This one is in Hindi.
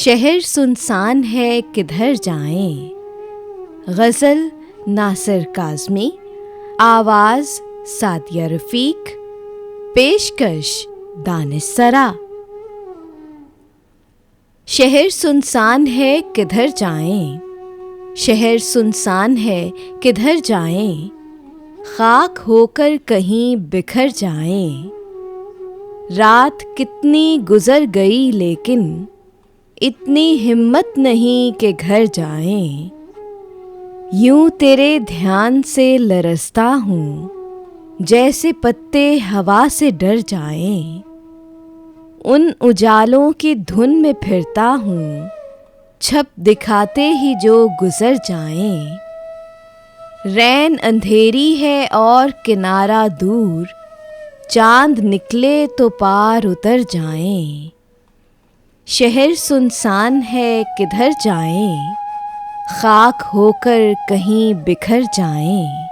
शहर सुनसान है किधर जाएं। गज़ल नासिर काज़मी, आवाज़ सादिया रफ़ीक, पेशकश दानिश सरा। शहर सुनसान है किधर जाएं, शहर सुनसान है किधर जाएं, खाक होकर कहीं बिखर जाएं। रात कितनी गुजर गई लेकिन इतनी हिम्मत नहीं कि घर जाएं। यूं तेरे ध्यान से लरसता हूँ जैसे पत्ते हवा से डर जाएं। उन उजालों की धुन में फिरता हूँ छप दिखाते ही जो गुजर जाएं। रैन अंधेरी है और किनारा दूर, चांद निकले तो पार उतर जाएं। शहर सुनसान है किधर जाएं, खाक होकर कहीं बिखर जाएं।